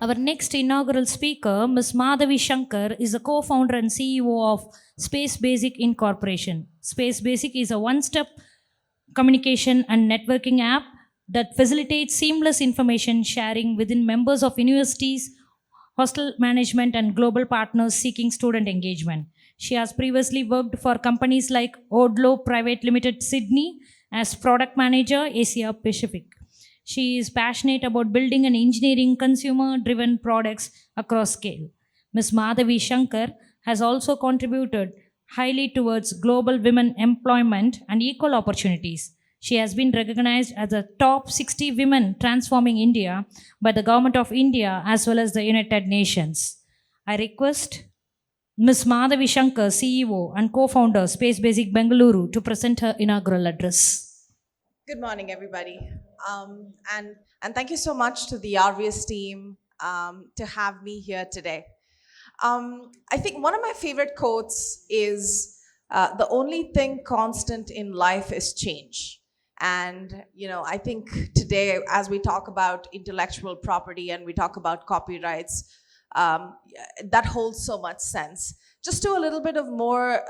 Our next inaugural speaker, Ms. Madhavi Sankar, is the co-founder and CEO of Space Basic Incorporation. Space Basic is a one-step communication and networking app that facilitates seamless information sharing within members of universities, hostel management, and global partners seeking student engagement. She has previously worked for companies like Odlo Private Limited Sydney as product manager, Asia Pacific. She is passionate about building and engineering consumer driven products across scale. Ms. Madhavi Shankar has also contributed highly towards global women employment and equal opportunities. She has been recognized as a top 60 women transforming India by the Government of India as well as the United Nations. I request Ms. Madhavi Shankar, CEO and co-founder Space Basic Bengaluru, to present her inaugural address. Good morning, everybody. And thank you so much to the RVS team to have me here today. I think one of my favorite quotes is the only thing constant in life is change. And, I think today, as we talk about intellectual property and we talk about copyrights, that holds so much sense. Just do a little bit of more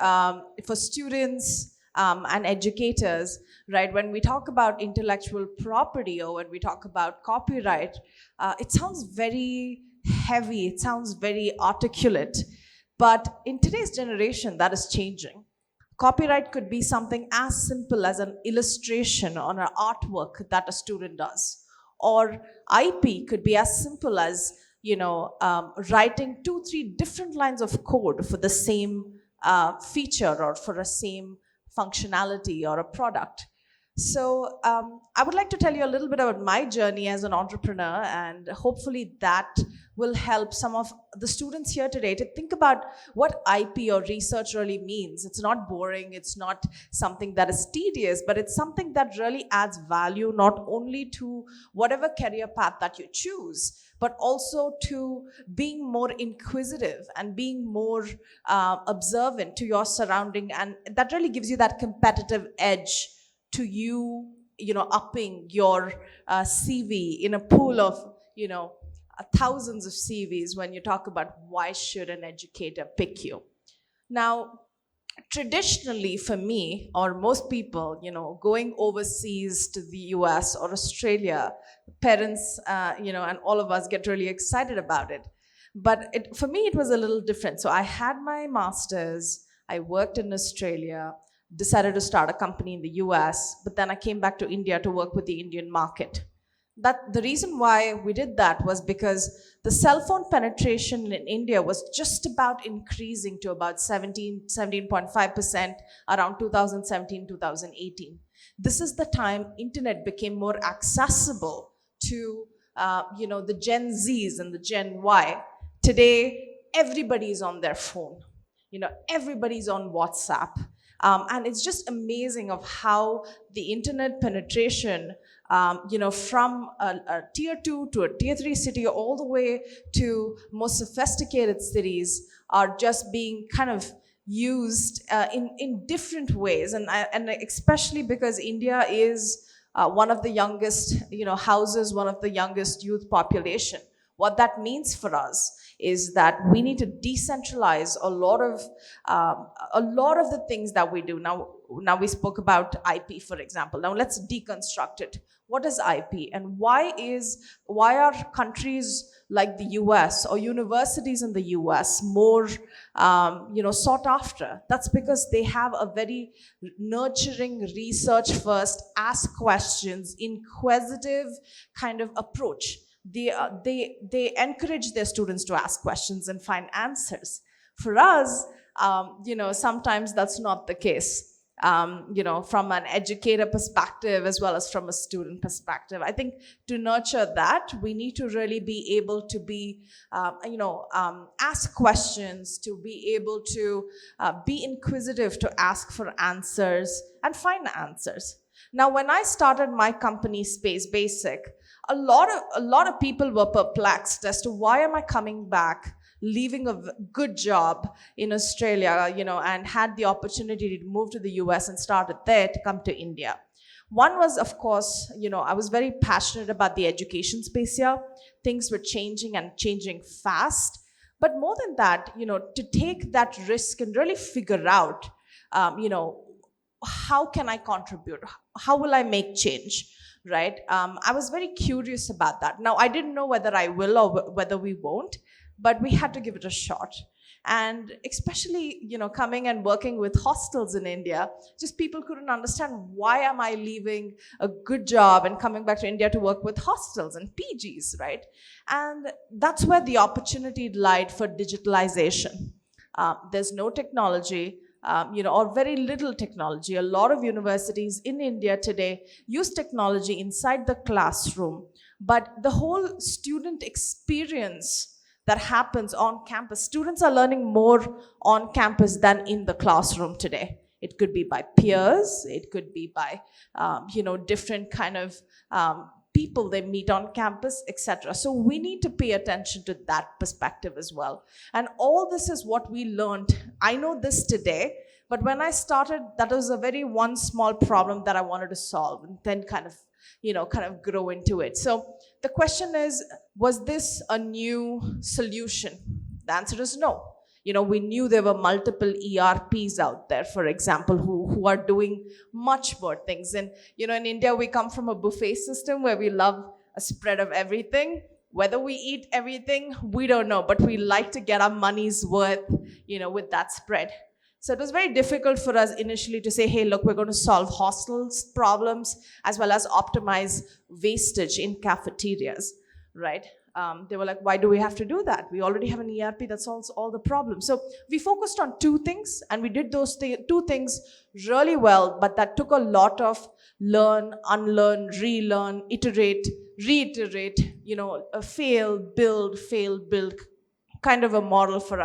for students and educators, right? When we talk about intellectual property or when we talk about copyright, it sounds very heavy, it sounds very articulate. But in today's generation, that is changing. Copyright could be something as simple as an illustration on an artwork that a student does. Or IP could be as simple as writing 2-3 different lines of code for the same feature or for a same functionality or a product. So I would like to tell you a little bit about my journey as an entrepreneur, and hopefully that will help some of the students here today to think about what IP or research really means. It's not boring, it's not something that is tedious, but it's something that really adds value not only to whatever career path that you choose, but also to being more inquisitive and being more observant to your surrounding. And that really gives you that competitive edge to upping your CV in a pool of, thousands of CVs when you talk about why should an educator pick you. Now, traditionally for me or most people, going overseas to the US or Australia, parents, and all of us get really excited about it. But for me, it was a little different. So I had my master's, I worked in Australia, decided to start a company in the US, but then I came back to India to work with the Indian market. The reason why we did that was because the cell phone penetration in India was just about increasing to about 17.5% around 2017, 2018. This is the time internet became more accessible to the Gen Zs and the Gen Y. Today, everybody's on their phone. Everybody's on WhatsApp. And it's just amazing of how the internet penetration, from a tier 2 to a tier 3 city all the way to more sophisticated cities are just being kind of used in different ways. And especially because India is one of the youngest, houses one of the youngest youth population. What that means for us is that we need to decentralize a lot of the things that we do. Now we spoke about IP, for example. Now let's deconstruct it. What is IP, and why are countries like the US or universities in the US more sought after? That's because they have a very nurturing, research first, ask questions, inquisitive kind of approach. They encourage their students to ask questions and find answers. For us, sometimes that's not the case. From an educator perspective as well as from a student perspective, I think to nurture that, we need to really be able to be, ask questions, to be able to be inquisitive, to ask for answers and find answers. Now, when I started my company, Space Basic, a lot of people were perplexed as to why am I coming back, leaving a good job in Australia, and had the opportunity to move to the US and started there to come to India. One was, of course, I was very passionate about the education space here. Things were changing and changing fast. But more than that, to take that risk and really figure out, how can I contribute? How will I make change? Right? I was very curious about that. Now, I didn't know whether I will or whether we won't, but we had to give it a shot. And especially, coming and working with hostels in India, just people couldn't understand, why am I leaving a good job and coming back to India to work with hostels and PGs, right? And that's where the opportunity lied for digitalization. There's no technology, or very little technology. A lot of universities in India today use technology inside the classroom, but the whole student experience that happens on campus, students are learning more on campus than in the classroom today. It could be by peers, it could be by different kind of people they meet on campus, etc. So we need to pay attention to that perspective as well. And all this is what we learned. I know this today, but when I started, that was a very one small problem that I wanted to solve, and then kind of grow into it. So the question is, was this a new solution? The answer is no. We knew there were multiple ERPs out there, for example, who are doing much more things. And, in India, we come from a buffet system where we love a spread of everything. Whether we eat everything, we don't know, but we like to get our money's worth, with that spread. So it was very difficult for us initially to say, hey, look, we're going to solve hostels problems as well as optimize wastage in cafeterias, right? They were like, why do we have to do that? We already have an ERP that solves all the problems. So we focused on two things, and we did those two things really well, but that took a lot of learn, unlearn, relearn, iterate, reiterate, fail, build, kind of a model for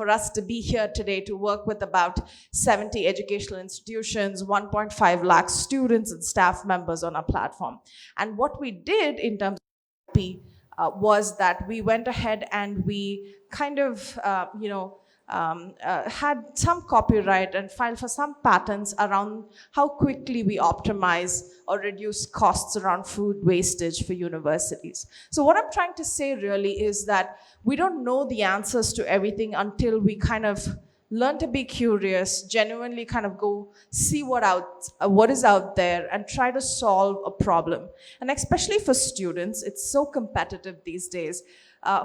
us to be here today, to work with about 70 educational institutions, 1.5 lakh students and staff members on our platform. And what we did in terms of IP was that we went ahead and we kind of, had some copyright and filed for some patents around how quickly we optimize or reduce costs around food wastage for universities. So what I'm trying to say really is that we don't know the answers to everything until we kind of learn to be curious, genuinely kind of go see what is out there and try to solve a problem. And especially for students, it's so competitive these days.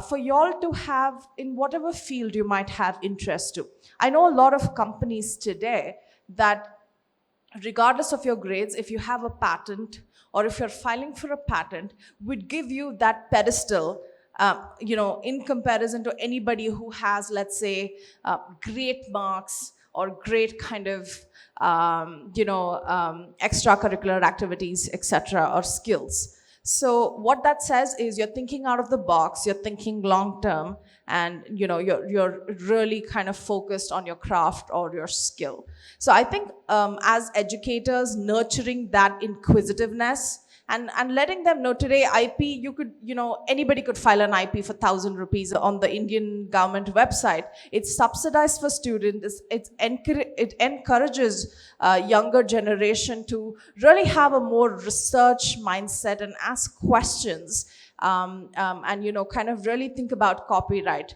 For y'all to have, in whatever field you might have interest to. I know a lot of companies today that regardless of your grades, if you have a patent or if you're filing for a patent, would give you that pedestal, in comparison to anybody who has, let's say, great marks or great kind of, extracurricular activities, etc., or skills. So what that says is you're thinking out of the box, you're thinking long term, and you're really kind of focused on your craft or your skill. So I think as educators, nurturing that inquisitiveness and letting them know today, IP, you could, anybody could file an IP for 1,000 rupees on the Indian government website. It's subsidized for students. It encourages younger generation to really have a more research mindset and ask questions, and kind of really think about copyright.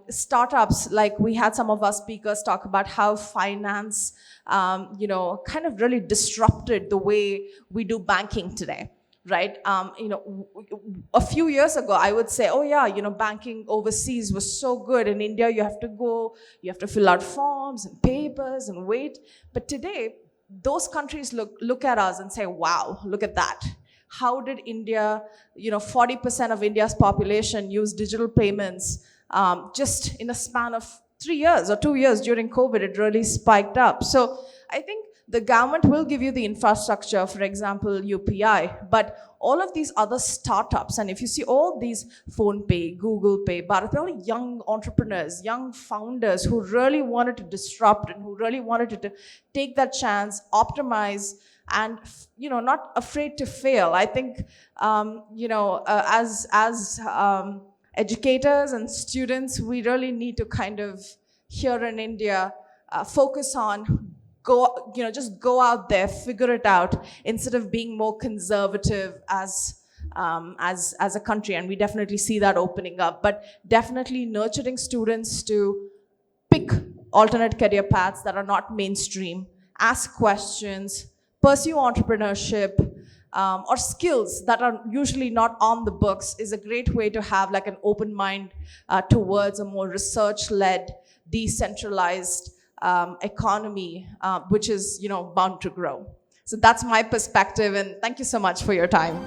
Startups, like we had some of our speakers talk about how finance, kind of really disrupted the way we do banking today, right? A few years ago, I would say, oh yeah, banking overseas was so good. In India, you have to fill out forms and papers and wait. But today, those countries look at us and say, wow, look at that. How did India, 40% of India's population use digital payments just in a span of 3 years or 2 years during COVID? It really spiked up. So I think the government will give you the infrastructure, for example, UPI, but all of these other startups, and if you see all these PhonePe, Google Pay, Bharat, they're all young entrepreneurs, young founders who really wanted to disrupt and who really wanted to take that chance, optimize, and not afraid to fail. I think as educators and students, we really need to kind of here in India focus on just go out there, figure it out, instead of being more conservative as a country. And we definitely see that opening up, but definitely nurturing students to pick alternate career paths that are not mainstream, ask questions, pursue entrepreneurship, or skills that are usually not on the books is a great way to have like an open mind towards a more research-led, decentralized economy, which is bound to grow. So that's my perspective, and thank you so much for your time.